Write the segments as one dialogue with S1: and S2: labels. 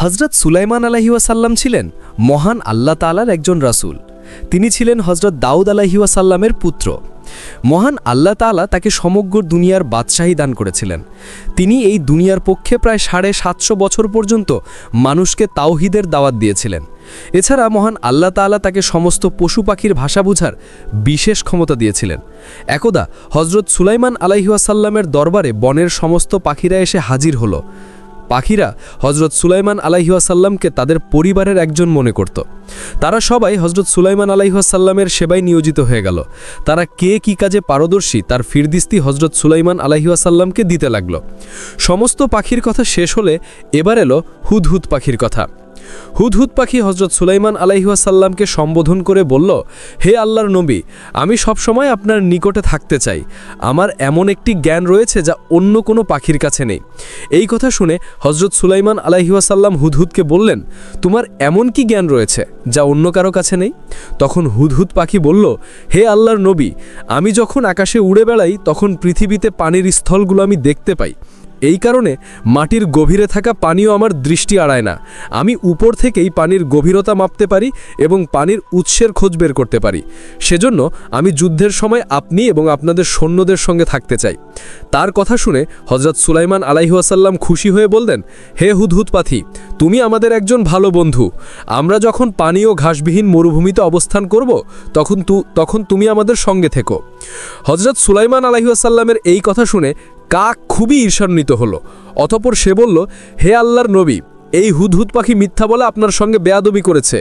S1: হজরত সুলাইমান আলাইহি ওয়াসাল্লাম ছিলেন মহান আল্লাহ তাআলার একজন রাসূল। তিনি ছিলেন হজরত দাউদ আলাইহি ওয়াসাল্লামের পুত্র। মহান আল্লাহ তাআলা তাকে সমগ্র দুনিয়ার বাদশাহী দান করেছিলেন। তিনি এই দুনিয়ার পক্ষে প্রায় ৭৫০ বছর পর্যন্ত মানুষকে তাওহীদের দাওয়াত দিয়েছিলেন। এছাড়া মহান আল্লাহ তাআলা তাকে সমস্ত পশু পাখির ভাষা বোঝার বিশেষ ক্ষমতা দিয়েছিলেন। একদা হজরত সুলাইমান আলাইহি ওয়াসাল্লামের দরবারে বনের সমস্ত পাখিরা এসে হাজির হলো। পাখিরা হজরত সুলাইমান আলাইহি ওয়াসাল্লামকে তাদের পরিবারের একজন মনে করত। তারা সবাই হজরত সুলাইমান আলাইহি ওয়াসাল্লামের সেবায় নিয়োজিত হয়ে গেল। তারা কে কি কাজে পারদর্শী তার ফিরদিস্তি হজরত সুলাইমান আলাইহি ওয়াসাল্লামকে দিতে লাগল। সমস্ত পাখির কথা শেষ হলে এবার এলো হুদহুদ পাখির কথা। হুদহুদ পাখি হজরত সুলাইমান আলাইহি ওয়াসাল্লামকে সম্বোধন করে বলল, হে আল্লাহর নবী, আমি সবসময় আপনার নিকটে থাকতে চাই। আমার এমন একটি জ্ঞান রয়েছে যা অন্য কোনো পাখির কাছে নেই। এই কথা শুনে হজরত সুলাইমান আলাইহি ওয়াসাল্লাম হুদহুদকে বললেন, তোমার এমন কি জ্ঞান রয়েছে যা অন্য কারো কাছে নেই? তখন হুদহুদ পাখি বলল, হে আল্লাহর নবী, আমি যখন আকাশে উড়ে বেড়াই তখন পৃথিবীতে পানির স্থলগুলো আমি দেখতে পাই। এই কারণে মাটির গভীরে থাকা পানিও আমার দৃষ্টি এড়ায় না। আমি উপর থেকেই পানির গভীরতা মাপতে পারি এবং পানির উৎসের খোঁজ বের করতে পারি। সেজন্য আমি যুদ্ধের সময় আপনি এবং আপনাদের সৈন্যদের সঙ্গে থাকতে চাই। তার কথা শুনে হজরত সুলাইমান আলাইহি ওয়াসাল্লাম খুশি হয়ে বললেন, হে হুদহুদ পাখি, তুমি আমাদের একজন ভালো বন্ধু। আমরা যখন পানি ও ঘাসবিহীন মরুভূমিতে অবস্থান করব তখন তুমি আমাদের সঙ্গে থেকো। হজরত সুলাইমান আলাইহি ওয়াসাল্লামের এই কথা শুনে কাক খুবই ঈর্ষান্বিত হলো। অতঃপর সে বলল, হে আল্লাহর নবী, এই হুদহুদ পাখি মিথ্যা বলে আপনার সঙ্গে বেয়াদবি করেছে।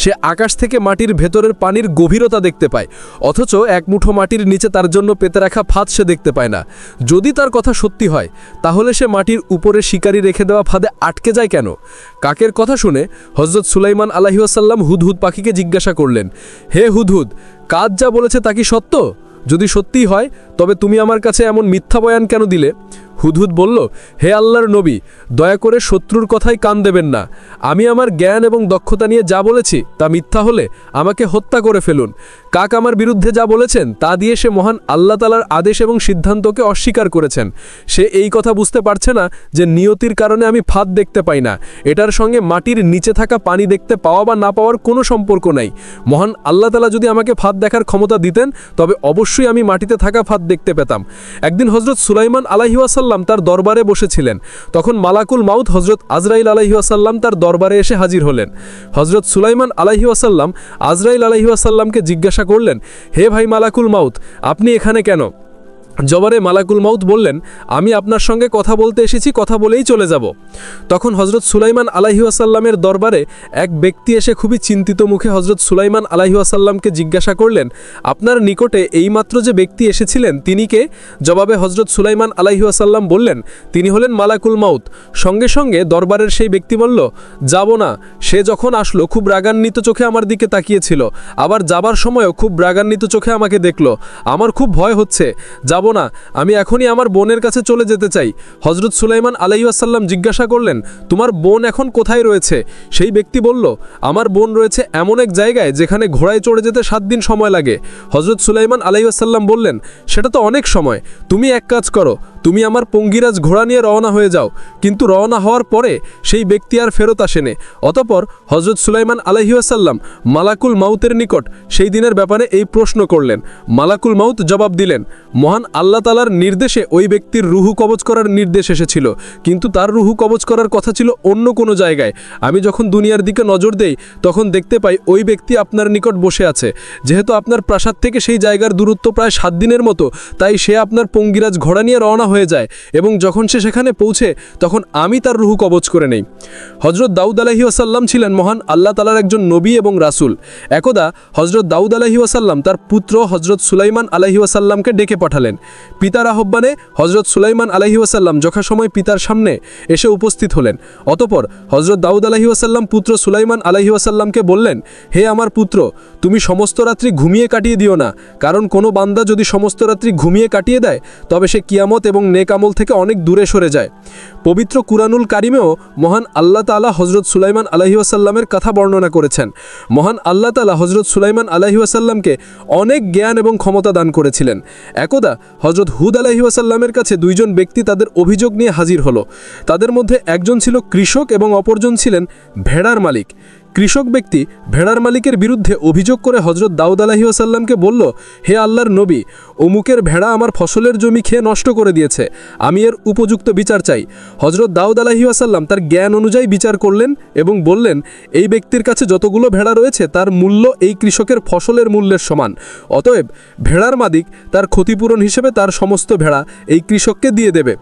S1: সে আকাশ থেকে মাটির ভেতরের পানির গভীরতা দেখতে পায়, অথচ এক মুঠো মাটির নিচে তার জন্য পেতে রাখা ফাঁদ সে দেখতে পায় না। যদি তার কথা সত্যি হয় তাহলে সে মাটির উপরে শিকারি রেখে দেওয়া ফাঁদে আটকে যায় কেন? কাকের কথা শুনে হজরত সুলাইমান আলাইহি ওয়াসাল্লাম হুদহুদ পাখিকে জিজ্ঞাসা করলেন, হে হুদহুদ, কাজ যা বলেছে তা কি সত্য? যদি সত্যিই হয় তবে তুমি আমার কাছে এমন মিথ্যা বয়ান কেন দিলে? হুদহুদ বলল, হে আল্লাহর নবী, দয়া করে শত্রুর কথায় কান দেবেন না। আমি আমার জ্ঞান এবং দক্ষতা নিয়ে যা বলেছি তা মিথ্যা হলে আমাকে হত্যা করে ফেলুন। কাক আমার বিরুদ্ধে যা বলেছেন তা দিয়ে সে মহান আল্লাহ তাআলার আদেশ এবং সিদ্ধান্তকে অস্বীকার করেছেন। সে এই কথা বুঝতে পারছে না যে নিয়তির কারণে আমি ফাঁদ দেখতে পাই না। এটার সঙ্গে মাটির নিচে থাকা পানি দেখতে পাওয়া বা না পাওয়ার কোনো সম্পর্ক নাই। মহান আল্লাহ তাআলা যদি আমাকে ফাঁদ দেখার ক্ষমতা দিতেন তবে অবশ্যই আমি মাটিতে থাকা ফাঁদ দেখতে পেতাম। একদিন হজরত সুলাইমান আলাইহি ওয়াসাল্লাম তার দরবারে বসেছিলেন। তখন মালাকুল মাউত হজরত আজরাইল আলাইহি ওয়াসাল্লাম তার দরবারে এসে হাজির হলেন। হজরত সুলাইমান আলাইহি ওয়াসাল্লাম আজরাইল আলাইহি ওয়াসাল্লামকে জিজ্ঞাসা করলেন, হে ভাই মালাকুল মাউত, আপনি এখানে কেন? জবারে মালাকুল মাউত বললেন, আমি আপনার সঙ্গে কথা বলতে এসেছি, কথা বলেই চলে যাব। তখন হজরত সুলাইমান আলাইহি ওয়াসাল্লামের দরবারে এক ব্যক্তি এসে খুবই চিন্তিত মুখে হজরত সুলাইমান আলাইহি ওয়াসাল্লামকে জিজ্ঞাসা করলেন, আপনার নিকটে এইমাত্র যে ব্যক্তি এসেছিলেন তিনি কে? জবাবে হজরত সুলাইমান আলাইহি ওয়াসাল্লাম বললেন, তিনি হলেন মালাকুল মাউত। সঙ্গে সঙ্গে দরবারের সেই ব্যক্তি বলল, যাব না। সে যখন আসলো খুব রাগান্বিত চোখে আমার দিকে তাকিয়েছিল, আবার যাবার সময়ও খুব রাগান্বিত চোখে আমাকে দেখল। আমার খুব ভয় হচ্ছে, যাব না। আমি এখনই আমার বোনের কাছে চলে যেতে চাই। হজরত সুলাইমান আলাইহি ওয়াসাল্লাম জিজ্ঞাসা করলেন, তোমার বোন এখন কোথায় রয়েছে? সেই ব্যক্তি বলল, আমার বোন রয়েছে এমন এক জায়গায় যেখানে ঘোড়ায় চড়ে যেতে 7 দিন সময় লাগে। হজরত সুলাইমান আলাইহি ওয়াসাল্লাম বললেন, সেটা তো অনেক সময়। তুমি এক কাজ করো, তুমি আমার পঙ্গিরাজ ঘোড়া নিয়ে রওনা হয়ে যাও। কিন্তু রওনা হওয়ার পরে সেই ব্যক্তি আর ফেরত আসেনি। অতঃপর হজরত সুলাইমান আলাইহি ওয়াসাল্লাম মালাকুল মাউতের নিকট সেই দিনের ব্যাপারে এই প্রশ্ন করলেন। মালাকুল মাউত জবাব দিলেন, মহান আল্লাহ তাআলার নির্দেশে ওই ব্যক্তির রুহু কবজ করার নির্দেশ এসেছিল, কিন্তু তার রুহু কবজ করার কথা ছিল অন্য কোনো জায়গায়। আমি যখন দুনিয়ার দিকে নজর দেই তখন দেখতে পাই ওই ব্যক্তি আপনার নিকট বসে আছে। যেহেতু আপনার প্রাসাদ থেকে সেই জায়গার দূরত্ব প্রায় 7 দিনের মতো, তাই সে আপনার পঙ্গিরাজ ঘোড়া নিয়ে রওনা হয়ে যায় এবং যখন সে সেখানে পৌঁছে তখন আমি তার রুহু কবজ করে নেই। হজরত দাউদ আলাইহি ওয়াসাল্লাম ছিলেন মহান আল্লাহ তাআলার একজন নবী এবং রাসূল। একদা হজরত দাউদ আলাইহি ওয়াসাল্লাম তার পুত্র হজরত সুলাইমান আলাইহি ওয়াসাল্লামকে ডেকে পাঠালেন। পিতার আহ্বানে হজরত সুলাইমান আলাইহি ওয়াসাল্লাম যথাসময় পিতার সামনে এসে উপস্থিত হলেন। অতঃপর হজরত দাউদ আলাইহি ওয়াসাল্লাম পুত্র সুলাইমান আলাইহি ওয়াসাল্লামকে বললেন, হে আমার পুত্র, তুমি সমস্ত রাত্রি ঘুমিয়ে কাটিয়ে দিও না, কারণ কোনো বান্দা যদি সমস্ত রাত্রি ঘুমিয়ে কাটিয়ে দেয় তবে সে কিয়ামত এবং নেক আমল থেকে অনেক দূরে সরে যায়। পবিত্র কুরআনুল কারিমেও মহান আল্লাহ তাআলা হজরত সুলাইমান আলাইহি ওয়াসাল্লামের কথা বর্ণনা করেছেন। মহান আল্লাহ তাআলা হজরত সুলাইমান আলাইহি ওয়াসাল্লামকে অনেক জ্ঞান এবং ক্ষমতা দান করেছিলেন। একদা
S2: হজরত হুদ আলাইহি ওয়াসাল্লামের কাছে দুইজন ব্যক্তি তাদের অভিযোগ নিয়ে হাজির হলো। তাদের মধ্যে একজন ছিল কৃষক এবং অপরজন ছিলেন ভেড়ার মালিক। কৃষক ব্যক্তি ভেড়ার মালিকের বিরুদ্ধে অভিযোগ করে হজরত দাউদ আলাইহি ওয়াসাল্লামকে বলল, হে আল্লাহর নবী, অমুকের ভেড়া আমার ফসলের জমি খেয়ে নষ্ট করে দিয়েছে, আমি এর উপযুক্ত বিচার চাই। হজরত দাউদ আলাইহি ওয়াসাল্লাম তার জ্ঞান অনুযায়ী বিচার করলেন এবং বললেন, এই ব্যক্তির কাছে যতগুলো ভেড়া রয়েছে তার মূল্য এই কৃষকের ফসলের মূল্যের সমান, অতএব ভেড়ার মালিক তার ক্ষতিপূরণ হিসেবে তার সমস্ত ভেড়া এই কৃষককে দিয়ে দেবে।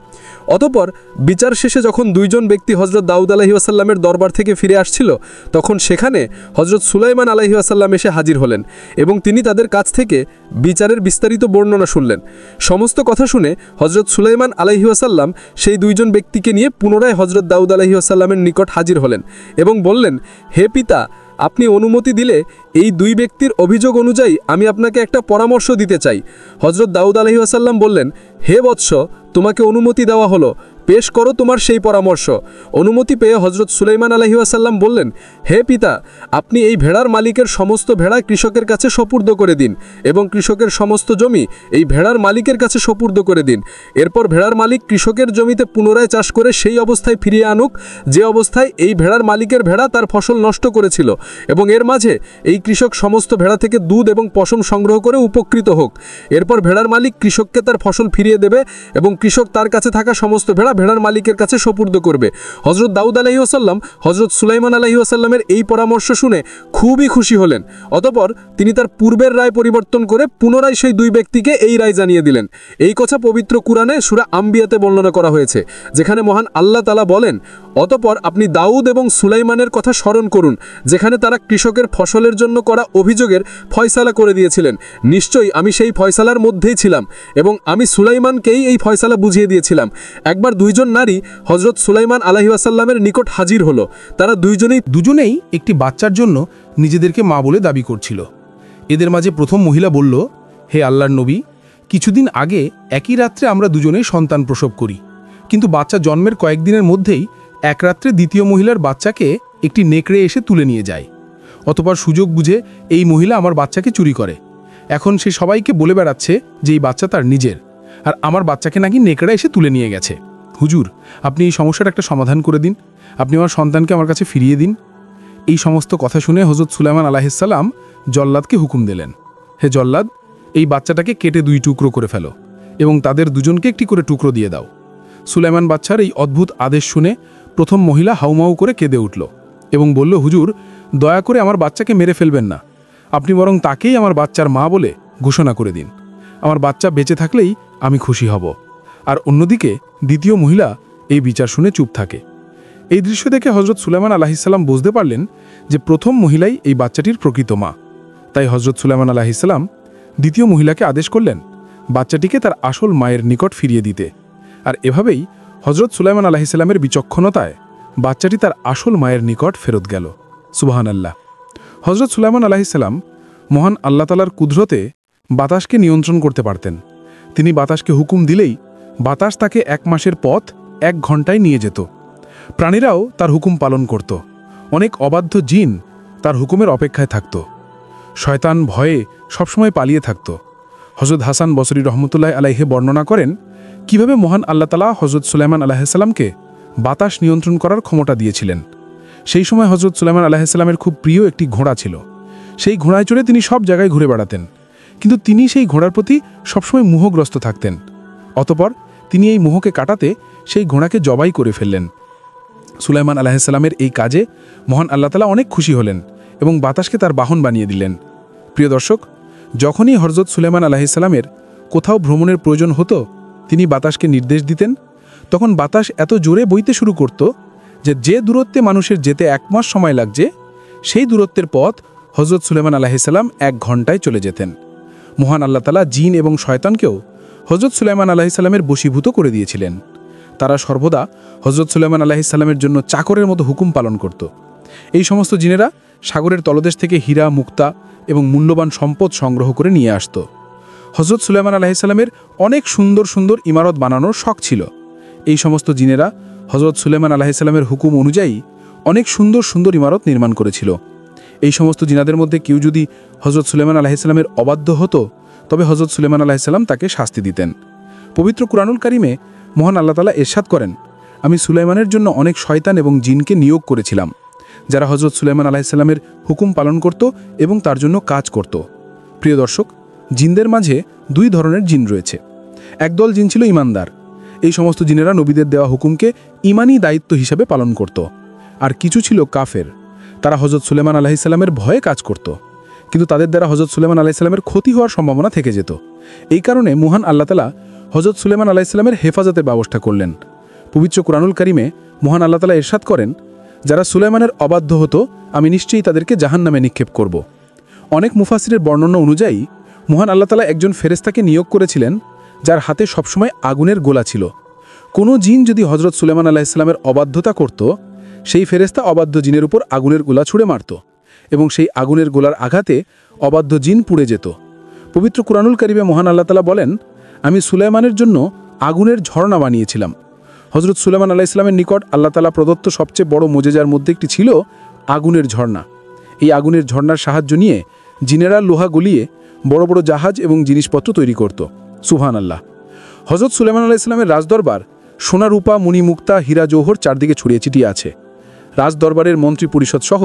S2: অতঃপর বিচার শেষে যখন দুইজন ব্যক্তি হজরত দাউদ আলাইহি ওয়াসাল্লামের দরবার থেকে ফিরে আসছিল, তখন সেখানে হজরত সুলাইমান আলাইহি ওয়াসাল্লাম এসে হাজির হলেন এবং তিনি তাদের কাছ থেকে বিচারের বিস্তারিত বর্ণনা শুনলেন। সমস্ত কথা শুনে হজরত সুলাইমান আলাইহি ওয়াসাল্লাম সেই দুইজন ব্যক্তিকে নিয়ে পুনরায় হজরত দাউদ আলাইহি ওয়াসাল্লামের নিকট হাজির হলেন এবং বললেন, হে পিতা, আপনি অনুমতি দিলে এই দুই ব্যক্তির অভিযোগ অনুযায়ী আমি আপনাকে একটা পরামর্শ দিতে চাই। হজরত দাউদ আলাইহি ওয়াসাল্লাম বললেন, হে বৎস, তোমাকে অনুমতি দেওয়া হলো, পেশ করো তোমার সেই পরামর্শ। অনুমতি পেয়ে হজরত সুলাইমান আলাইহি ওয়াসাল্লাম বললেন, হে পিতা, আপনি এই ভেড়ার মালিকের সমস্ত ভেড়া কৃষকের কাছে সোপর্দ করে দিন এবং কৃষকের সমস্ত জমি এই ভেড়ার মালিকের কাছে সোপর্দ করে দিন। এরপর ভেড়ার মালিক কৃষকের জমিতে পুনরায় চাষ করে সেই অবস্থায় ফিরিয়ে আনুক যে অবস্থায় এই ভেড়ার মালিকের ভেড়া তার ফসল নষ্ট করেছিল, এবং এর মাঝে এই কৃষক সমস্ত ভেড়া থেকে দুধ এবং পশম সংগ্রহ করে উপকৃত হোক। এরপর ভেড়ার মালিক কৃষককে তার ফসল ফিরিয়ে দেবে এবং কৃষক তার কাছে থাকা সমস্ত ভেড়া ভেড়ার মালিকের কাছে সোপর্দ করবে। হজরত দাউদ আলাইহি ওয়াসাল্লাম হজরত সুলাইমান আলাইহি ওয়াসাল্লামের এই পরামর্শ শুনে খুবই খুশি হলেন। অতঃপর তিনি তার পূর্বের রায় পরিবর্তন করে পুনরায় সেই দুই ব্যক্তিকে এই রায় জানিয়ে দিলেন। এই কথা পবিত্র কুরআনে সূরা আম্বিয়াতে বর্ণনা করা হয়েছে, যেখানে মহান আল্লাহ তাআলা বলেন, অতঃপর আপনি দাউদ এবং সুলাইমানের কথা স্মরণ করুন, যেখানে তারা কৃষকের ফসলের জন্য করা অভিযোগের ফয়সালা করে দিয়েছিলেন। নিশ্চয়ই আমি সেই ফয়সালার মধ্যেই ছিলাম এবং আমি সুলাইমানকেই এই ফয়সালা বুঝিয়ে দিয়েছিলাম। একবার দুইজন নারী হজরত সুলাইমান আলাইহি ওয়াসাল্লামের নিকট হাজির হলো। তারা দুজনেই
S3: একটি বাচ্চার জন্য নিজেদেরকে মা বলে দাবি করছিল। এদের মাঝে প্রথম মহিলা বলল, হে আল্লাহর নবী, কিছুদিন আগে একই রাত্রে আমরা দুজনেই সন্তান প্রসব করি, কিন্তু বাচ্চা জন্মের কয়েকদিনের মধ্যেই এক রাত্রে দ্বিতীয় মহিলার বাচ্চাকে একটি নেকড়ে এসে তুলে নিয়ে যায়। অতঃপর সুযোগ বুঝে এই মহিলা আমার বাচ্চাকে চুরি করে। এখন সে সবাইকে বলে বেড়াচ্ছে যে এই বাচ্চা তার নিজের, আর আমার বাচ্চাকে নাকি নেকড়ে এসে তুলে নিয়ে গেছে। হুজুর, আপনি এই সমস্যার একটা সমাধান করে দিন, আপনি আমার সন্তানকে আমার কাছে ফিরিয়ে দিন। এই সমস্ত কথা শুনে হজরত সুলাইমান আলাইহিস সালাম জল্লাদকে হুকুম দিলেন, হে জল্লাদ, এই বাচ্চাটাকে কেটে দুই টুকরো করে ফেলো এবং তাদের দুজনকে একটি করে টুকরো দিয়ে দাও। সুলাইমান বাচ্চার এই অদ্ভুত আদেশ শুনে প্রথম মহিলা হাউমাউ করে কেঁদে উঠল এবং বলল, হুজুর, দয়া করে আমার বাচ্চাকে মেরে ফেলবেন না, আপনি বরং তাকেই আমার বাচ্চার মা বলে ঘোষণা করে দিন। আমার বাচ্চা বেঁচে থাকলেই আমি খুশি হব। আর অন্যদিকে দ্বিতীয় মহিলা এই বিচার শুনে চুপ থাকে। এই দৃশ্য দেখে হজরত সুলাইমান আলাইহিস সালাম বুঝতে পারলেন যে প্রথম মহিলাই এই বাচ্চাটির প্রকৃত মা। তাই হজরত সুলাইমান আলাইহিস সালাম দ্বিতীয় মহিলাকে আদেশ করলেন বাচ্চাটিকে তার আসল মায়ের নিকট ফিরিয়ে দিতে। আর এভাবেই হজরত সুলাইমান আলাইহিস সালামের বিচক্ষণতায় বাচ্চাটি তার আসল মায়ের নিকট ফেরত গেল। সুবহানাল্লাহ। হজরত সুলাইমান আলাইহিস সালাম মহান আল্লাহ তাআলার কুদরতে বাতাসকে নিয়ন্ত্রণ করতে পারতেন। তিনি বাতাসকে হুকুম দিলেই বাতাস তাকে 1 মাসের পথ 1 ঘন্টায় নিয়ে যেত। প্রাণীরাও তার হুকুম পালন করত। অনেক অবাধ্য জিন তার হুকুমের অপেক্ষায় থাকত। শয়তান ভয়ে সবসময় পালিয়ে থাকত। হজরত হাসান বসরি রহমতুল্লাহ আলাইহে বর্ণনা করেন কিভাবে মহান আল্লাহ তাআলা হজরত সুলাইমান আলাইহিস সালামকে বাতাস নিয়ন্ত্রণ করার ক্ষমতা দিয়েছিলেন। সেই সময় হজরত সুলাইমান আলাইহিস সালামের খুব প্রিয় একটি ঘোড়া ছিল। সেই ঘোড়ায় চড়ে তিনি সব জায়গায় ঘুরে বেড়াতেন, কিন্তু তিনি সেই ঘোড়ার প্রতি সবসময় মোহগ্রস্ত থাকতেন। অতঃপর তিনি এই মোহকে কাটাতে সেই ঘোড়াকে জবাই করে ফেললেন। সুলাইমান আলাইহিস সালামের এই কাজে মহান আল্লাহ তাআলা অনেক খুশি হলেন এবং বাতাসকে তার বাহন বানিয়ে দিলেন। প্রিয় দর্শক, যখনই হজরত সুলাইমান আলাইহিস সালামের কোথাও ভ্রমণের প্রয়োজন হতো, তিনি বাতাসকে নির্দেশ দিতেন। তখন বাতাস এত জোরে বইতে শুরু করত যে দূরত্বে মানুষের যেতে 1 মাস সময় লাগছে, সেই দূরত্বের পথ হজরত সুলাইমান আলাইহিস সালাম 1 ঘন্টায় চলে যেতেন। মহান আল্লাহ তাআলা জিন এবং শয়তানকেও হজরত সুলাইমান আলাইহিস সালামের বশীভূত করে দিয়েছিলেন। তারা সর্বদা হজরত সুলাইমান আলাইহিস সালামের জন্য চাকরের মতো হুকুম পালন করত। এই সমস্ত জিনেরা সাগরের তলদেশ থেকে হীরা, মুক্তা এবং মূল্যবান সম্পদ সংগ্রহ করে নিয়ে আসত। হজরত সুলাইমান আলাইহিস সালামের অনেক সুন্দর সুন্দর ইমারত বানানোর শখ ছিল। এই সমস্ত জিনেরা হজরত সুলাইমান আলাইহিস সালামের হুকুম অনুযায়ী অনেক সুন্দর সুন্দর ইমারত নির্মাণ করেছিল। এই সমস্ত জিনাদের মধ্যে কেউ যদি হজরত সুলাইমান আলাইহিস সালামের অবাধ্য হতো, তবে হজরত সুলাইমান আলাইহিস সালাম তাকে শাস্তি দিতেন। পবিত্র কুরআনুল কারিমে মহান আল্লাহ তাআলা ইরশাদ করেন, আমি সুলাইমানের জন্য অনেক শয়তান এবং জিনকে নিয়োগ করেছিলাম, যারা হযরত সুলাইমান আলাইহিস সালামের হুকুম পালন করত এবং তার জন্য কাজ করত। প্রিয় দর্শক, জিনদের মাঝে দুই ধরনের জিন রয়েছে। একদল জিন ছিল ঈমানদার। এই সমস্ত জিনেরা নবীদের দেওয়া হুকুমকে ঈমানি দায়িত্ব হিসাবে পালন করত। আর কিছু ছিল কাফের। তারা হযরত সুলাইমান আলাইহিস সালামের ভয়ে কাজ করত, কিন্তু তাদের দ্বারা হযরত সুলাইমান আলাইহিস সালামের ক্ষতি হওয়ার সম্ভাবনা থেকে যেত। এই কারণে মহান আল্লাহ তাআলা হযরত সুলাইমান আলাইহিস সালামের হেফাজতের ব্যবস্থা করলেন। পবিত্র কুরআনুল কারিমে মহান আল্লাহ তাআলা ইরশাদ করেন, যারা সুলাইমানের অবাধ্য হতো আমি নিশ্চয়ই তাদেরকে জাহান্নামে নিক্ষেপ করব। অনেক মুফাসিরের বর্ণনা অনুযায়ী মহান আল্লাহ তাআলা একজন ফেরেশতাকে নিয়োগ করেছিলেন, যার হাতে সবসময় আগুনের গোলা ছিল। কোনো জিন যদি হযরত সুলাইমান আলাইহিস সালামের অবাধ্যতা করত, সেই ফেরেশতা অবাধ্য জিনের উপর আগুনের গোলা ছুঁড়ে মারত এবং সেই আগুনের গোলার আঘাতে অবাধ্য জিন পুড়ে যেত। পবিত্র কুরআনুল কারিমে মহান আল্লাহ তাআলা বলেন, আমি সুলাইমানের জন্য আগুনের ঝর্ণা বানিয়েছিলাম। হযরত সুলাইমান আলাইহিস সালামের নিকট আল্লাহ তাআলা প্রদত্ত সবচেয়ে বড় মুজিজার মধ্যে একটি ছিল আগুনের ঝর্ণা। এই আগুনের ঝর্ণার সাহায্য নিয়ে জিনেরা লোহা গলিয়ে বড় বড় জাহাজ এবং জিনিসপত্র তৈরি করত। সুবহানাল্লাহ। হযরত সুলাইমান আলাইহিস সালামের রাজদরবার সোনা রূপা মণিমুক্তা হীরা জওহর চারদিকে ছড়িয়ে ছিটিয়ে আছে। রাজদরবারের মন্ত্রী পরিষদ সহ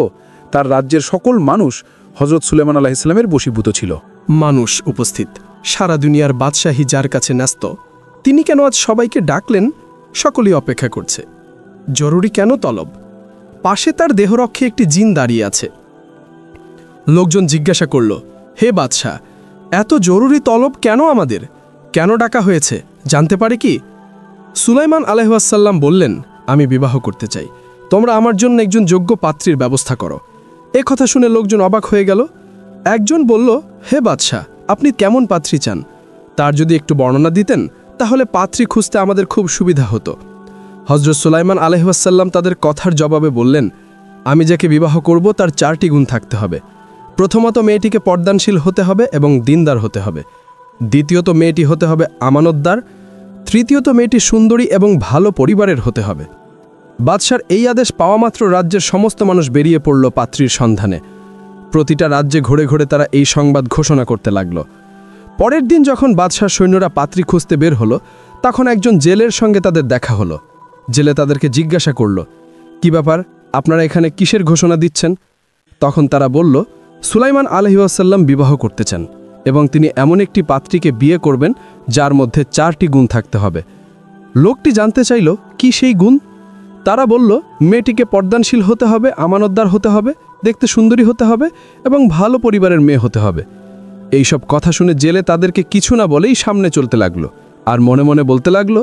S3: তার রাজ্যের সকল মানুষ হযরত সুলাইমান আলাইহিস সালামের বশীভূত ছিল।
S4: মানুষ উপস্থিত, সারা দুনিয়ার বাদশাহী যার কাছে ন্যস্ত, তিনি কেন আজ সবাইকে ডাকলেন? সকলেই অপেক্ষা করছে। জরুরি কেন তলব? পাশে তার দেহরক্ষে একটি জিন দাঁড়িয়ে আছে। লোকজন জিজ্ঞাসা করল, হে বাদশাহ, এত জরুরি তলব কেন আমাদের? কেন ডাকা হয়েছে জানতে পারে কি? সুলাইমান আলাইহিস সালাম বললেন, আমি বিবাহ করতে চাই, তোমরা আমার জন্য একজন যোগ্য পাত্রীর ব্যবস্থা করো। এ কথা শুনে লোকজন অবাক হয়ে গেল। একজন বলল, হে বাদশাহ, আপনি কেমন পাত্রী চান? তার যদি একটু বর্ণনা দিতেন তাহলে পাত্রী খুঁজতে আমাদের খুব সুবিধা হতো। হযরত সুলাইমান আলাইহিস সালাম তাদের কথার জবাবে বললেন, আমি যাকে বিবাহ করব তার 4টি গুণ থাকতে হবে। প্রথমত, মেয়েটিকে পর্দানশীল হতে হবে এবং দিনদার হতে হবে। দ্বিতীয়ত, মেয়েটি হতে হবে আমানতদার। তৃতীয়ত, মেয়েটি সুন্দরী এবং ভালো পরিবারের হতে হবে। বাদশার এই আদেশ পাওয়া মাত্র রাজ্যের সমস্ত মানুষ বেরিয়ে পড়ল পাত্রীর সন্ধানে। প্রতিটা রাজ্যে ঘুরে ঘুরে তারা এই সংবাদ ঘোষণা করতে লাগল। পরের দিন যখন বাদশার সৈন্যরা পাত্রী খুঁজতে বের হলো, তখন একজন জেলের সঙ্গে তাদের দেখা হলো। জেলে তাদেরকে জিজ্ঞাসা করল, কি ব্যাপার, আপনারা এখানে কিসের ঘোষণা দিচ্ছেন? তখন তারা বলল, সুলাইমান আলাইহিস সালাম বিবাহ করতে চান এবং তিনি এমন একটি পাত্রীকে বিয়ে করবেন যার মধ্যে 4টি গুণ থাকতে হবে। লোকটি জানতে চাইল, কি সেই গুণ? তারা বলল, মেয়েটিকে পর্দানশীল হতে হবে, আমানতদার হতে হবে, দেখতে সুন্দরী হতে হবে এবং ভালো পরিবারের মেয়ে হতে হবে। এইসব কথা শুনে জেলে তাদেরকে কিছু না বলেই সামনে চলতে লাগলো আর মনে মনে বলতে লাগলো,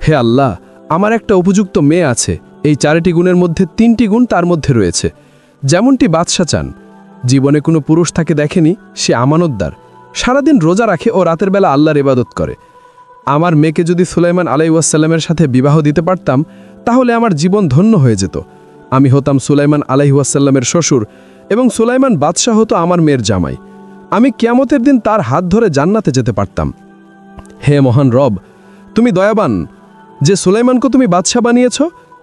S4: হে আল্লাহ, আমার একটা উপযুক্ত মেয়ে আছে। এই 4টি গুণের মধ্যে 3টি গুণ তার মধ্যে রয়েছে। যেমনটি বাদশা চান। জীবনে কোনো পুরুষ তাকে দেখেনি, সে আমানতদার, সারাদিন রোজা রাখে ও রাতের বেলা আল্লাহর ইবাদত করে। আমার মেয়েকে যদি সুলাইমান আলাইহিস সালামের সাথে বিবাহ দিতে পারতাম তাহলে আমার জীবন ধন্য হয়ে যেত। আমি হতাম সুলাইমান আলাইহিস সালামের শ্বশুর এবং সুলাইমান বাদশাহ হতো আমার মেয়ের জামাই। আমি কিয়ামতের দিন তার হাত ধরে জান্নাতে যেতে পারতাম। হে মহান রব, তুমি দয়াবান। যে সুলাইমানকে তুমি বাদশা বানিয়েছ,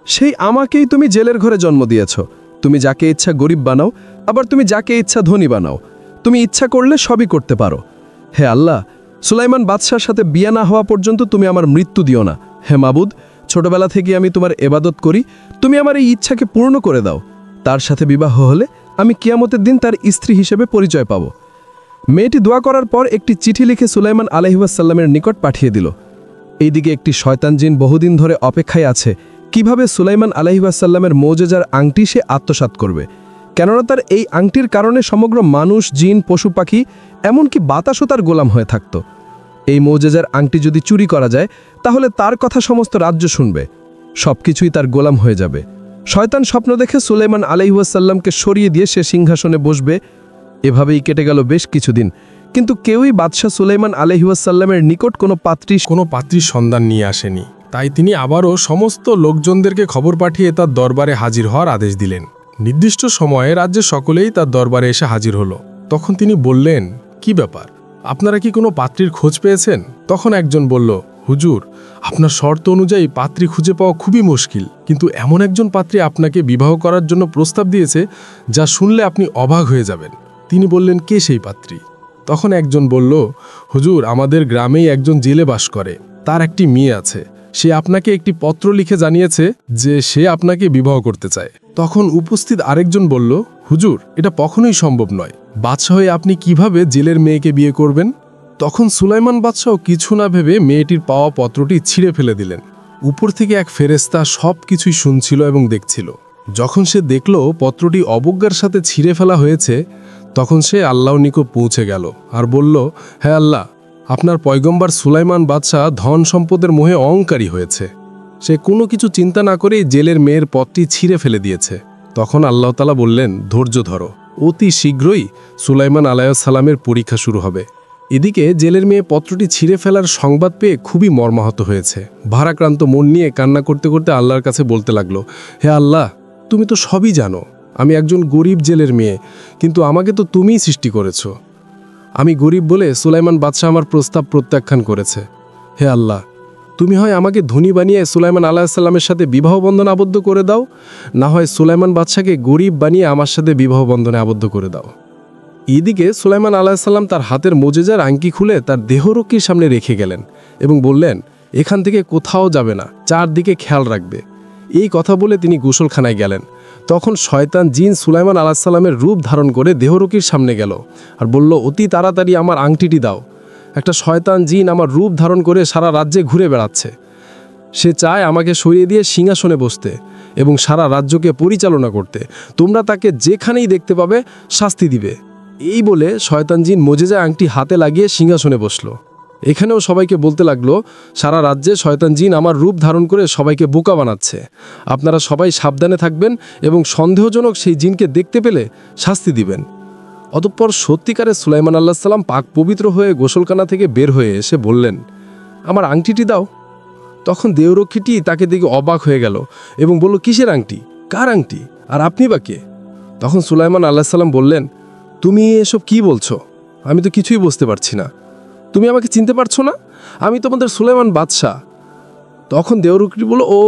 S4: সেই আমাকেই তুমি জেলের ঘরে জন্ম দিয়েছ। তুমি যাকে ইচ্ছা গরিব বানাও, আবার তুমি যাকে ইচ্ছা ধনী বানাও। তুমি ইচ্ছা করলে সবই করতে পারো। হে আল্লাহ, সুলাইমান বাদশার সাথে বিয়ে না হওয়া পর্যন্ত তুমি আমার মৃত্যু দিও না। হে মাবুদ, ছোটবেলা থেকে আমি তোমার ইবাদত করি, তুমি আমার এই ইচ্ছাকে পূর্ণ করে দাও। তার সাথে বিবাহ হলে আমি কিয়ামতের দিন তার স্ত্রী হিসেবে পরিচয় পাব। মেয়েটি দোয়া করার পর একটি চিঠি লিখে সুলাইমান আলাইহিস সালামের নিকট পাঠিয়ে দিল। এইদিকে একটি শয়তান জিন বহুদিন ধরে অপেক্ষায় আছে কিভাবে সুলাইমান আলাইহিস সালামের মৌজেজার আংটি সে আত্মসাৎ করবে। কেননা তার এই আংটির কারণে সমগ্র মানুষ, জিন, পশু পাখি, এমনকি বাতাসও তার গোলাম হয়ে থাকত। এই মৌজেজার আংটি যদি চুরি করা যায় তাহলে তার কথা সমস্ত রাজ্য শুনবে, সবকিছুই তার গোলাম হয়ে যাবে। শয়তান স্বপ্ন দেখে সুলাইমান আলাইহিস সালামকে সরিয়ে দিয়ে সে সিংহাসনে বসবে। এভাবেই কেটে গেল বেশ কিছুদিন, কিন্তু কেউই বাদশাহ সুলাইমান আলাইহিস সালামের নিকট কোনো পাত্রীর
S5: সন্ধান নিয়ে আসেনি। তাই তিনি আবারও সমস্ত লোকজনদেরকে খবর পাঠিয়ে তার দরবারে হাজির হওয়ার আদেশ দিলেন। নির্দিষ্ট সময়ে রাজ্যের সকলেই তার দরবারে এসে হাজির হলো। তখন তিনি বললেন, কি ব্যাপার, আপনারা কি কোনো পাত্রীর খোঁজ পেয়েছেন? তখন একজন বলল, হুজুর, আপনার শর্ত অনুযায়ী পাত্রী খুঁজে পাওয়া খুবই মুশকিল, কিন্তু এমন একজন পাত্রী আপনাকে বিবাহ করার জন্য প্রস্তাব দিয়েছে যা শুনলে আপনি অবাক হয়ে যাবেন। তিনি বললেন, কে সেই পাত্রী? তখন একজন বলল, হুজুর, আমাদের গ্রামেই একজন জেলে বাস করে। তার একটি মেয়ে আছে, সে আপনাকে একটি পত্র লিখে জানিয়েছে যে সে আপনাকে বিবাহ করতে চায়। তখন উপস্থিত আরেকজন বলল, হুজুর, এটা কখনোই সম্ভব নয়। বাদশাহ হয়ে আপনি কিভাবে জেলের মেয়েকে বিয়ে করবেন? তখন সুলাইমান বাদশাহ কিছু না ভেবে মেয়েটির পাওয়া পত্রটি ছিঁড়ে ফেলে দিলেন। উপর থেকে এক ফেরেশতা সব কিছুই শুনছিল এবং দেখছিল। যখন সে দেখল পত্রটি অবজ্ঞার সাথে ছিঁড়ে ফেলা হয়েছে, তখন সে আল্লাহর নিকট পৌঁছে গেল আর বলল, হ্যাঁ আল্লাহ, আপনার পয়গম্বর সুলাইমান বাদশাহ ধন সম্পদের মোহে অহংকারী হয়েছে। সে কোনো কিছু চিন্তা না করেই জেলের মেয়ের পথটি ছিঁড়ে ফেলে দিয়েছে। তখন আল্লাহ তাআলা বললেন, ধৈর্য ধরো, অতি শীঘ্রই সুলাইমান আলাইহিস সালামের পরীক্ষা শুরু হবে। এদিকে জেলের মেয়ে পত্রটি ছিঁড়ে ফেলার সংবাদ পেয়ে খুবই মর্মাহত হয়েছে। ভারাক্রান্ত মন নিয়ে কান্না করতে করতে আল্লাহর কাছে বলতে লাগলো, হে আল্লাহ, তুমি তো সবই জানো, আমি একজন গরিব জেলের মেয়ে, কিন্তু আমাকে তো তুমিই সৃষ্টি করেছো। আমি গরিব বলে সুলাইমান বাদশাহ আমার প্রস্তাব প্রত্যাখ্যান করেছে। হে আল্লাহ, তুমি হয় আমাকে ধনী বানিয়ে সুলাইমান আলাইহিস সালামের সাথে বিবাহ বন্ধনে আবদ্ধ করে দাও, না হয় সুলাইমান বাদশাকে গরিব বানিয়ে আমার সাথে বিবাহ বন্ধনে আবদ্ধ করে দাও। এদিকে সুলাইমান আলাইহিস সালাম তার হাতের মোজেজার আংটি খুলে তার দেহরক্ষীর সামনে রেখে গেলেন এবং বললেন, এখান থেকে কোথাও যাবে না, চারদিকে খেয়াল রাখবে। এই কথা বলে তিনি গোসলখানায় গেলেন। তখন শয়তান জিন সুলাইমান আলাইহিস সালামের রূপ ধারণ করে দেহরক্ষীর সামনে গেল আর বলল, অতি তাড়াতাড়ি আমার আংটিটি দাও। একটা শয়তান জিন আমার রূপ ধারণ করে সারা রাজ্যে ঘুরে বেড়াচ্ছে। সে চায় আমাকে সরিয়ে দিয়ে সিংহাসনে বসতে এবং সারা রাজ্যকে পরিচালনা করতে। তোমরা তাকে যেখানেই দেখতে পাবে শাস্তি দিবে। এই বলে শয়তান জিন মোজেজা আংটি হাতে লাগিয়ে সিংহাসনে বসলো। এখানেও সবাইকে বলতে লাগলো, সারা রাজ্যে শয়তান জিন আমার রূপ ধারণ করে সবাইকে বোকা বানাচ্ছে। আপনারা সবাই সাবধানে থাকবেন এবং সন্দেহজনক সেই জিনকে দেখতে পেলে শাস্তি দিবেন। অতঃপর সত্যিকারে সুলাইমান আলাইহিস সালাম পাক পবিত্র হয়ে গোসলখানা থেকে বের হয়ে এসে বললেন, আমার আংটিটি দাও। তখন দেহরক্ষীটি তাকে দেখে অবাক হয়ে গেল এবং বলল, কিসের আংটি, কার আংটি, আর আপনি বা কে? তখন সুলাইমান আলাইহিস সালাম বললেন, তুমি এসব কি বলছো? আমি তো কিছুই বুঝতে পারছি না। তুমি আমাকে চিনতে পারছো না? আমি তোমাদের সুলাইমান বাদশাহ। তখন দেহরক্ষী বলল, ও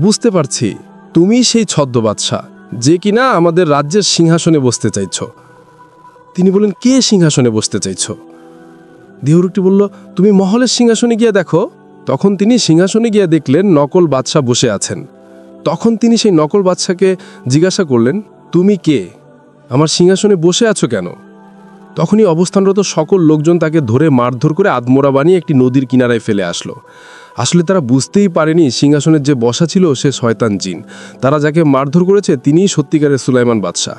S5: বুঝতে পারছি, তুমি সেই ছদ্ম বাদশাহ যে কিনা আমাদের রাজ্যের সিংহাসনে বসতে চাইছ। তিনি বললেন, কে সিংহাসনে বসতে চাইছ? দেহরক্ষী বলল, তুমি মহলের সিংহাসনে গিয়ে দেখো। তখন তিনি সিংহাসনে গিয়ে দেখলেন নকল বাদশাহ বসে আছেন। তখন তিনি সেই নকল বাদশাকে জিজ্ঞাসা করলেন, তুমি কে? আমার সিংহাসনে বসে আছো কেন? তখনই অবস্থানরত সকল লোকজন তাকে ধরে মারধর করে আদমোরা বানিয়ে একটি নদীর কিনারায় ফেলে আসলো। আসলে তারা বুঝতেই পারেনি সিংহাসনের যে বসা ছিল সে শয়তান জিন। তারা যাকে মারধর করেছে তিনিই সত্যিকারের সুলাইমান বাদশাহ।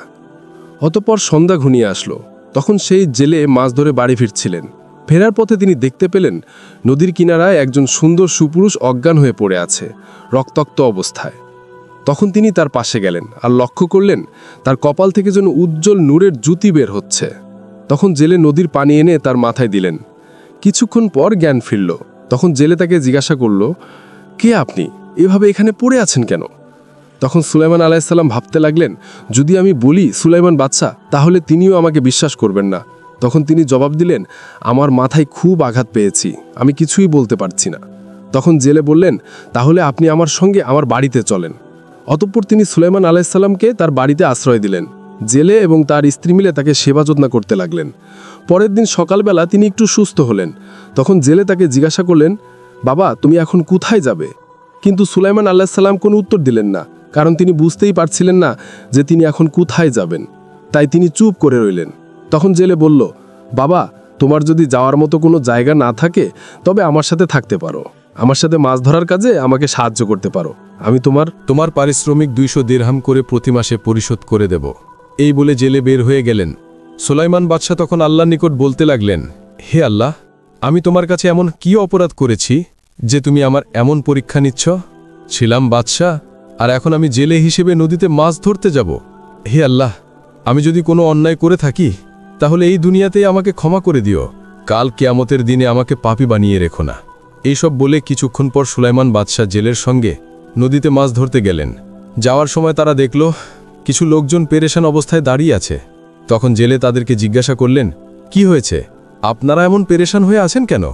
S5: অতঃপর সন্ধ্যা ঘনিয়ে আসলো। তখন সেই জেলে মাছ ধরে বাড়ি ফিরছিলেন। ফেরার পথে তিনি দেখতে পেলেন নদীর কিনারায় একজন সুন্দর সুপুরুষ অজ্ঞান হয়ে পড়ে আছে, রক্তাক্ত অবস্থায়। তখন তিনি তার পাশে গেলেন আর লক্ষ্য করলেন তার কপাল থেকে যেন উজ্জ্বল নূরের জ্যোতি বের হচ্ছে। তখন জেলে নদীর পানি এনে তার মাথায় দিলেন। কিছুক্ষণ পর জ্ঞান ফিরল। তখন জেলে তাকে জিজ্ঞাসা করল, কে আপনি, এভাবে এখানে পড়ে আছেন কেন? তখন সুলাইমান আলাইহিস সালাম ভাবতে লাগলেন, যদি আমি বলি সুলাইমান বাদশাহ, তাহলে তিনিও আমাকে বিশ্বাস করবেন না। তখন তিনি জবাব দিলেন, আমার মাথায় খুব আঘাত পেয়েছি, আমি কিছুই বলতে পারছি না। তখন জেলে বললেন, তাহলে আপনি আমার সঙ্গে আমার বাড়িতে চলেন। অতঃপর তিনি সুলাইমান আলাইহিস সালামকে তার বাড়িতে আশ্রয় দিলেন। জেলে এবং তার স্ত্রী মিলে তাকে সেবা যত্ন করতে লাগলেন। পরের দিন সকালবেলা তিনি একটু সুস্থ হলেন। তখন জেলে তাকে জিজ্ঞাসা করলেন, বাবা, তুমি এখন কোথায় যাবে? কিন্তু সুলাইমান আলাইহিস সালাম কোনো উত্তর দিলেন না, কারণ তিনি বুঝতেই পারছিলেন না যে তিনি এখন কোথায় যাবেন। তাই তিনি চুপ করে রইলেন। তখন জেলে বলল, বাবা, তোমার যদি যাওয়ার মতো কোনো জায়গা না থাকে তবে আমার সাথে থাকতে পারো। আমার সাথে মাছ ধরার কাজে আমাকে সাহায্য করতে পারো। আমি তোমার পারিশ্রমিক 200 দিরহাম করে প্রতি মাসে পরিশোধ করে দেব। এই বলে জেলে বের হয়ে গেলেন। সুলাইমান বাদশাহ তখন আল্লাহর নিকট বলতে লাগলেন, হে আল্লাহ, আমি তোমার কাছে এমন কি অপরাধ করেছি যে তুমি আমার এমন পরীক্ষা নিচ্ছ? ছিলাম বাদশাহ আর এখন আমি জেলে হিসেবে নদীতে মাছ ধরতে যাব। হে আল্লাহ, আমি যদি কোনো অন্যায় করে থাকি তাহলে এই দুনিয়াতেই আমাকে ক্ষমা করে দিও, কাল কিয়ামতের দিনে আমাকে পাপী বানিয়ে রেখো না। এইসব বলে কিছুক্ষণ পর সুলাইমান বাদশাহ জেলের সঙ্গে নদীতে মাছ ধরতে গেলেন। যাওয়ার সময় তারা দেখল কিছু লোকজন পেরেশান অবস্থায় দাঁড়িয়ে আছে। তখন জেলে তাদেরকে জিজ্ঞাসা করলেন, কি হয়েছে, আপনারা এমন পেরেশান হয়ে আছেন কেন?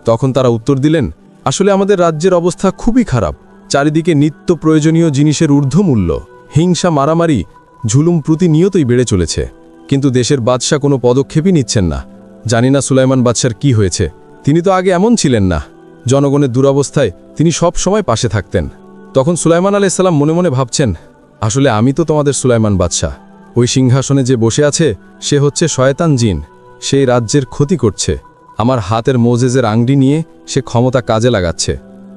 S5: তখন তারা উত্তর দিলেন, আসলে আমাদের রাজ্যের অবস্থা খুবই খারাপ। চারিদিকে নিত্য প্রয়োজনীয় জিনিসের ঊর্ধ্বমূল্য, হিংসা, মারামারি, ঝুলুম প্রতিনিয়তই বেড়ে চলেছে, কিন্তু দেশের বাদশাহ কোনো পদক্ষেপই নিচ্ছেন না। জানি না সুলাইমান বাদশার কি হয়েছে, তিনি তো আগে এমন ছিলেন না।
S6: জনগণের দুরবস্থায় তিনি সব সময় পাশে থাকতেন। তখন সুলাইমান আলাইহিসসালাম মনে মনে ভাবছেন, আসলে আমি তো তোমাদের সুলাইমান বাদশাহ। ওই সিংহাসনে যে বসে আছে সে হচ্ছে শয়তান জিন, সেই রাজ্যের ক্ষতি করছে। আমার হাতের মোজেজের আংটি নিয়ে সে ক্ষমতা কাজে লাগাচ্ছে।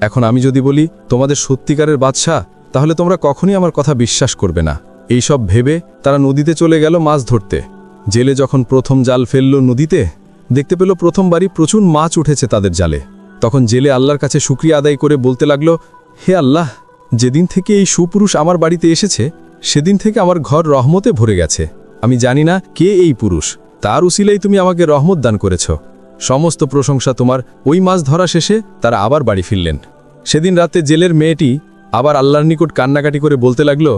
S6: এখন আমি যদি বলি তোমাদের সত্যিকারের বাদশাহ, তাহলে তোমরা কখনই আমার কথা বিশ্বাস করবে না। এই সব ভেবে তারা নদীতে চলে গেল মাছ ধরতে। জেলে যখন প্রথম জাল ফেলল নদীতে, দেখতে পেল প্রথমবারই প্রচুর মাছ উঠেছে তাদের জালে। তখন জেলে আল্লাহর কাছে শুকরিয়া আদায় করে বলতে লাগলো, হে আল্লাহ, যেদিন থেকে এই সুপুরুষ আমার বাড়িতে এসেছে সেদিন থেকে আমার ঘর রহমতে ভরে গেছে। আমি জানি না কে এই পুরুষ, তার উসিলাই তুমি আমাকে রহমত দান করেছ। সমস্ত প্রশংসা তোমার। ওই মাছ ধরা শেষে তারা আবার বাড়ি ফিরলেন। সেদিন রাতে জেলের মেয়েটি আবার আল্লাহর নিকট কান্নাকাটি করে বলতে লাগলো,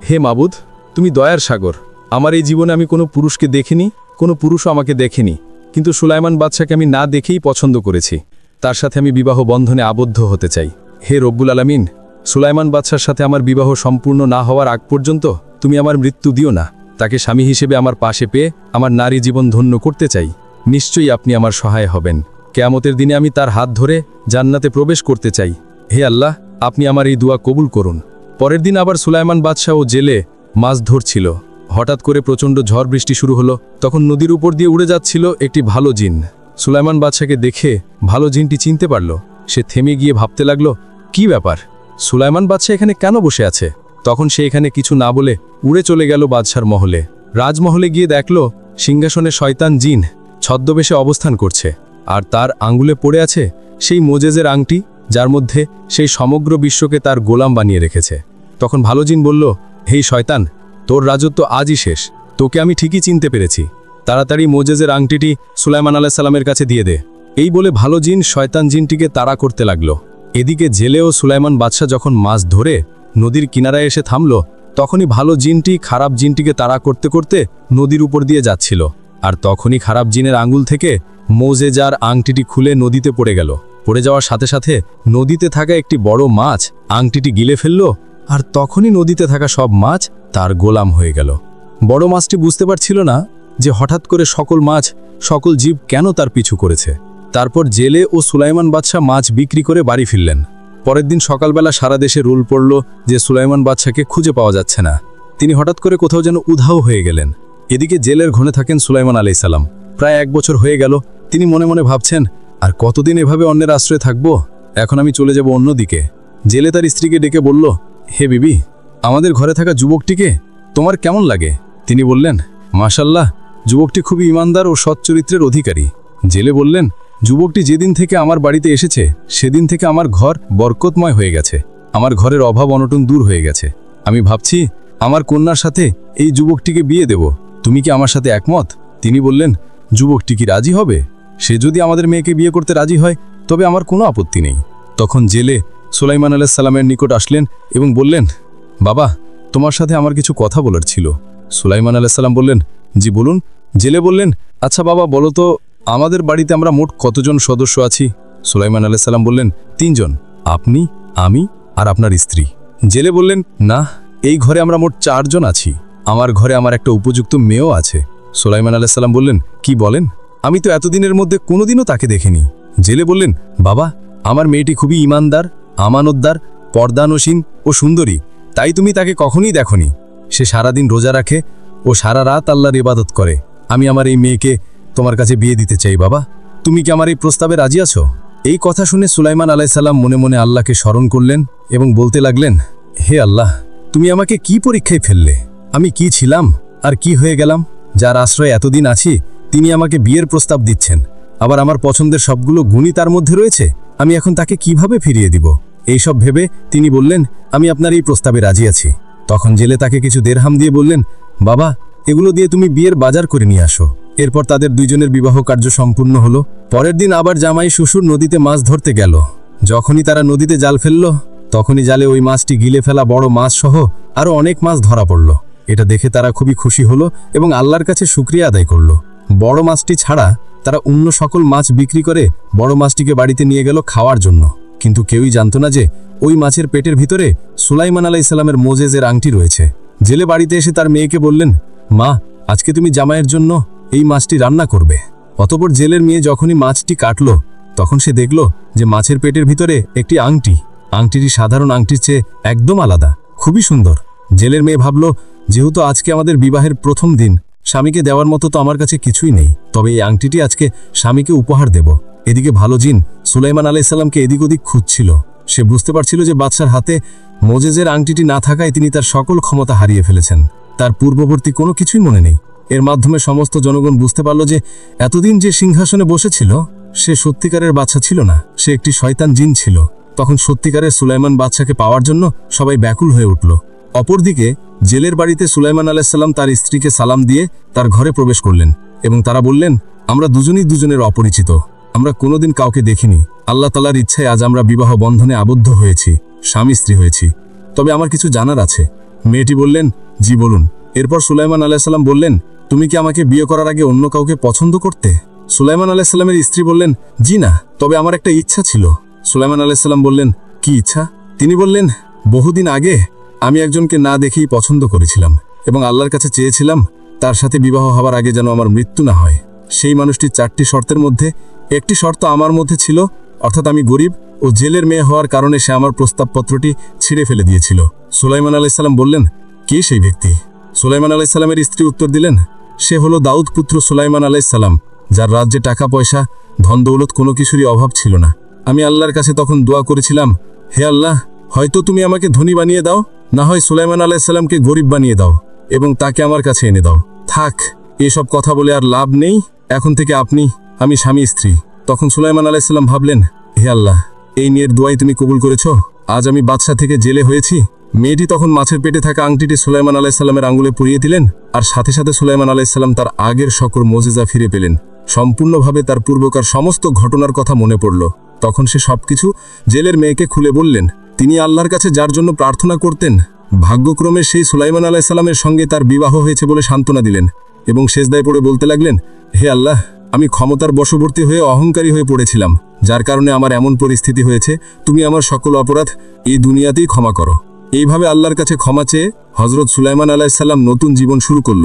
S6: হে মাবুদ, তুমি দয়ার সাগর। আমার এই জীবনে আমি কোনো পুরুষকে দেখিনি, কোনো পুরুষও আমাকে দেখেনি, কিন্তু সুলাইমান বাদশাকে আমি না দেখেই পছন্দ করেছি। তার সাথে আমি বিবাহ বন্ধনে আবদ্ধ হতে চাই। হে রব্বুল আলামিন, সুলাইমান বাদশার সাথে আমার বিবাহ সম্পূর্ণ না হওয়ার আগ পর্যন্ত তুমি আমার মৃত্যু দিও না। তাকে স্বামী হিসেবে আমার পাশে পেয়ে আমার নারী জীবন ধন্য করতে চাই। নিশ্চয়ই আপনি আমার সহায় হবেন। কিয়ামতের দিনে আমি তার হাত ধরে জান্নাতে প্রবেশ করতে চাই। হে আল্লাহ, আপনি আমার এই দোয়া কবুল করুন। পরের দিন আবার সুলাইমান বাদশাহ ও জেলে মাছ ধরছিল। হঠাৎ করে প্রচণ্ড ঝড় বৃষ্টি শুরু হলো। তখন নদীর উপর দিয়ে উড়ে যাচ্ছিল একটি ভালো জিন। সুলাইমান বাদশাকে দেখে ভালো জিনটি চিনতে পারল। সে থেমে গিয়ে ভাবতে লাগলো, কি ব্যাপার, সুলাইমান বাদশাহ এখানে কেন বসে আছে? তখন সে এখানে কিছু না বলে উড়ে চলে গেল বাদশার মহলে। রাজমহলে গিয়ে দেখল সিংহাসনে শয়তান জিন ছদ্মবেশে অবস্থান করছে, আর তার আঙ্গুলে পড়ে আছে সেই মোজেজের আংটি, যার মধ্যে সেই সমগ্র বিশ্বকে তার গোলাম বানিয়ে রেখেছে। তখন ভালো জিন বলল, হেই শয়তান, তোর রাজত্ব আজই শেষ। তোকে আমি ঠিকই চিনতে পেরেছি। তাড়াতাড়ি মোজেজের আংটিটি সুলাইমান আলাইহিস সালামের কাছে দিয়ে দে। এই বলে ভালো জিন শয়তান জিনটিকে তাড়া করতে লাগলো। এদিকে জেলে ও সুলাইমান বাদশাহ যখন মাছ ধরে নদীর কিনারায় এসে থামল, তখনই ভালো জিনটি খারাপ জিনটিকে তাড়া করতে করতে নদীর উপর দিয়ে যাচ্ছিল। আর তখনই খারাপ জিনের আঙ্গুল থেকে মোজেজার আংটিটি খুলে নদীতে পড়ে গেল। পড়ে যাওয়ার সাথে সাথে নদীতে থাকা একটি বড় মাছ আংটিটি গিলে ফেলল, আর তখনই নদীতে থাকা সব মাছ তার গোলাম হয়ে গেল। বড় মাছটি বুঝতে পারছিল না যে হঠাৎ করে সকল মাছ, সকল জীব কেন তার পিছু করেছে। তারপর জেলে ও সুলাইমান বাদশাহ মাছ বিক্রি করে বাড়ি ফিরলেন। পরের দিন সকালবেলা সারা দেশে রুল পড়ল যে সুলাইমান বাদশাকে খুঁজে পাওয়া যাচ্ছে না। তিনি হঠাৎ করে কোথাও যেন উধাও হয়ে গেলেন। এদিকে জেলের ঘরে থাকেন সুলাইমান আলাইহিস সালাম। প্রায় 1 বছর হয়ে গেল। তিনি মনে মনে ভাবছেন, আর কতদিন এভাবে অন্যের আশ্রয়ে থাকবো? এখন আমি চলে যাব অন্যদিকে। জেলে তার স্ত্রীকে ডেকে বলল, হে বিবি, আমাদের ঘরে থাকা যুবকটিকে তোমার কেমন লাগে? তিনি বললেন, মাশাল্লাহ, যুবকটি খুবই ইমানদার ও সৎ চরিত্রের অধিকারী। জেলে বললেন, যুবকটি যেদিন থেকে আমার বাড়িতে এসেছে সেদিন থেকে আমার ঘর বরকতময় হয়ে গেছে। আমার ঘরের অভাব অনটন দূর হয়ে গেছে। আমি ভাবছি আমার কন্যার সাথে এই যুবকটিকে বিয়ে দেব। তুমি কি আমার সাথে একমত? তিনি বললেন, যুবকটি কি রাজি হবে? সে যদি আমাদের মেয়েকে বিয়ে করতে রাজি হয় তবে আমার কোনো আপত্তি নেই। তখন জেলে সুলাইমান আলাইহিস সালামের নিকট আসলেন এবং বললেন, বাবা, তোমার সাথে আমার কিছু কথা বলার ছিল। সুলাইমান আলাইহিস সালাম বললেন, জি বলুন। জেলে বললেন, আচ্ছা বাবা, বলো তো আমাদের বাড়িতে আমরা মোট কতজন সদস্য আছি? সুলাইমান আলাইহিস সালাম বললেন, 3 জন, আপনি, আমি আর আপনার স্ত্রী। জেলে বললেন, না, এই ঘরে আমরা মোট 4 জন আছি। আমার ঘরে আমার একটা উপযুক্ত মেয়েও আছে। সুলাইমান আলাইহিস সালাম বললেন, কি বলেন? আমি তো এতদিনের মধ্যে কোনোদিনও তাকে দেখিনি। জেলে বললেন, বাবা, আমার মেয়েটি খুবই ইমানদার, আমানতদার, পর্দানসীন ও সুন্দরী, তাই তুমি তাকে কখনোই দেখনি। সে সারাদিন রোজা রাখে ও সারা রাত আল্লাহর ইবাদত করে। আমি আমার এই মেয়েকে তোমার কাছে বিয়ে দিতে চাই। বাবা, তুমি কি আমার এই প্রস্তাবে রাজি আছো? এই কথা শুনে সুলাইমান আলাইহিস সালাম মনে মনে আল্লাহকে স্মরণ করলেন এবং বলতে লাগলেন, হে আল্লাহ, তুমি আমাকে কি পরীক্ষায় ফেললে? আমি কি ছিলাম আর কি হয়ে গেলাম? যার আশ্রয়ে এতদিন আছি তিনি আমাকে বিয়ের প্রস্তাব দিচ্ছেন, আবার আমার পছন্দের সবগুলো গুণই তার মধ্যে রয়েছে। আমি এখন তাকে কিভাবে ফিরিয়ে দিব? এইসব ভেবে তিনি বললেন, আমি আপনার এই প্রস্তাবে রাজি আছি। তখন জেলে তাকে কিছু দেরহাম দিয়ে বললেন, বাবা, এগুলো দিয়ে তুমি বিয়ের বাজার করে নিয়ে আসো। এরপর তাদের 2 জনের বিবাহ কার্য সম্পূর্ণ হলো। পরের দিন আবার জামাই শ্বশুর নদীতে মাছ ধরতে গেল। যখনই তারা নদীতে জাল ফেলল, তখনই জালে ওই মাছটি গিলে ফেলা বড় মাছ সহ আরও অনেক মাছ ধরা পড়ল। এটা দেখে তারা খুবই খুশি হলো এবং আল্লাহর কাছে শুকরিয়া আদায় করল। বড় মাছটি ছাড়া তারা অন্য সকল মাছ বিক্রি করে বড় মাছটিকে বাড়িতে নিয়ে গেল খাওয়ার জন্য। কিন্তু কেউই জানত না যে ওই মাছের পেটের ভিতরে সুলাইমান আলাইহিস সালামের মোজেজের আংটি রয়েছে। জেলে বাড়িতে এসে তার মেয়েকে বললেন, মা, আজকে তুমি জামাইয়ের জন্য এই মাছটি রান্না করবে। অতঃপর জেলের মেয়ে যখনই মাছটি কাটল, তখন সে দেখল যে মাছের পেটের ভিতরে একটি আংটি। আংটিটি সাধারণ আংটির চেয়ে একদম আলাদা, খুবই সুন্দর। জেলের মেয়ে ভাবল, যেহেতু আজকে আমাদের বিবাহের প্রথম দিন, স্বামীকে দেওয়ার মতো তো আমার কাছে কিছুই নেই, তবে এই আংটিটি আজকে স্বামীকে উপহার দেব। এদিকে ভালো জিন সুলাইমান আলাইহিসসালামকে এদিক ওদিক খুঁজছিল। সে বুঝতে পারছিল যে বাদশার হাতে মোজেজের আংটিটি না থাকায় তিনি তার সকল ক্ষমতা হারিয়ে ফেলেছেন। তার পূর্ববর্তী কোনো কিছুই মনে নেই। এর মাধ্যমে সমস্ত জনগণ বুঝতে পারল যে এতদিন যে সিংহাসনে বসেছিল সে সত্যিকারের বাদশা ছিল না, সে একটি শয়তান জিন ছিল। তখন সত্যিকারের সুলাইমান বাদশাকে পাওয়ার জন্য সবাই ব্যাকুল হয়ে উঠল। অপরদিকে জেলের বাড়িতে সুলাইমান আলাইহিসসালাম তার স্ত্রীকে সালাম দিয়ে তার ঘরে প্রবেশ করলেন এবং তারা বললেন, আমরা দুজনই দুজনের অপরিচিত, আমরা কোনোদিন কাউকে দেখিনি। আল্লাহ তাআলার ইচ্ছায় আজ আমরা বিবাহ বন্ধনে আবদ্ধ হয়েছি, স্বামী স্ত্রী হয়েছি। তবে আমার কিছু জানার আছে। মেয়েটি বললেন, জি বলুন। এরপর সুলাইমান আলাইহিসসালাম বললেন, তুমি কি আমাকে বিয়ে করার আগে অন্য কাউকে পছন্দ করতে? সুলাইমান আলাইহিসসালামের স্ত্রী বললেন, জি না, তবে আমার একটা ইচ্ছা ছিল। সুলাইমান আলাইহিসসালাম বললেন, কি ইচ্ছা? তিনি বললেন, বহুদিন আগে আমি একজনকে না দেখেই পছন্দ করেছিলাম এবং আল্লাহর কাছে চেয়েছিলাম তার সাথে বিবাহ হওয়ার আগে যেন আমার মৃত্যু না হয়। সেই মানুষটির 4টি শর্তের মধ্যে একটি শর্ত আমার মধ্যে ছিল, অর্থাৎ আমি গরিব ও জেলের মেয়ে হওয়ার কারণে সে আমার প্রস্তাবপত্রটি ছিঁড়ে ফেলে দিয়েছিল। সুলাইমান আলাইহিসসালাম বললেন, কে সেই ব্যক্তি? সুলাইমান আলাইহিসসালামের স্ত্রী উত্তর দিলেন, সে হলো দাউদ পুত্র সুলাইমান আলাইহিসসালাম, যার রাজ্যে টাকা পয়সা ধন দৌলত কোনো কিছুরই অভাব ছিল না। আমি আল্লাহর কাছে তখন দোয়া করেছিলাম, হে আল্লাহ, হয়তো তুমি আমাকে ধনী বানিয়ে দাও, না হয় সুলাইমান আলাইহিসসালামকে গরিব বানিয়ে দাও এবং তাকে আমার কাছে এনে দাও। থাক, এসব কথা বলে আর লাভ নেই, এখন থেকে আমি স্বামী স্ত্রী। তখন সুলাইমান আলাইহিসসালাম ভাবলেন, হে আল্লাহ, এই মেয়ের দোয়াই তুমি কবুল করেছ, আজ আমি বাদশা থেকে জেলে হয়েছি। মেয়েটি তখন মাছের পেটে থাকা আংটিটি সুলাইমান আলাইহিসসালামের আঙ্গুলে পরিয়ে দিলেন, আর সাথে সাথে সুলাইমান আলাইহিসসালাম তার আগের সকল মোজেজা ফিরে পেলেন। সম্পূর্ণভাবে তার পূর্বকার সমস্ত ঘটনার কথা মনে পড়ল। তখন সে সবকিছু জেলের মেয়েকে খুলে বললেন। তিনি আল্লাহর কাছে যার জন্য প্রার্থনা করতেন, ভাগ্যক্রমে সেই সুলাইমান আলাইহিসসালামের সঙ্গে তার বিবাহ হয়েছে বলে সান্ত্বনা দিলেন এবং সেজদায় পড়ে বলতে লাগলেন, হে আল্লাহ, আমি ক্ষমতার বশবর্তী হয়ে অহংকারী হয়ে পড়েছিলাম, যার কারণে আমার এমন পরিস্থিতি হয়েছে। তুমি আমার সকল অপরাধ এই দুনিয়াতেই ক্ষমা করো। এইভাবে আল্লাহর কাছে ক্ষমা চেয়ে হযরত সুলাইমান আলাইহিসসালাম নতুন জীবন শুরু করল।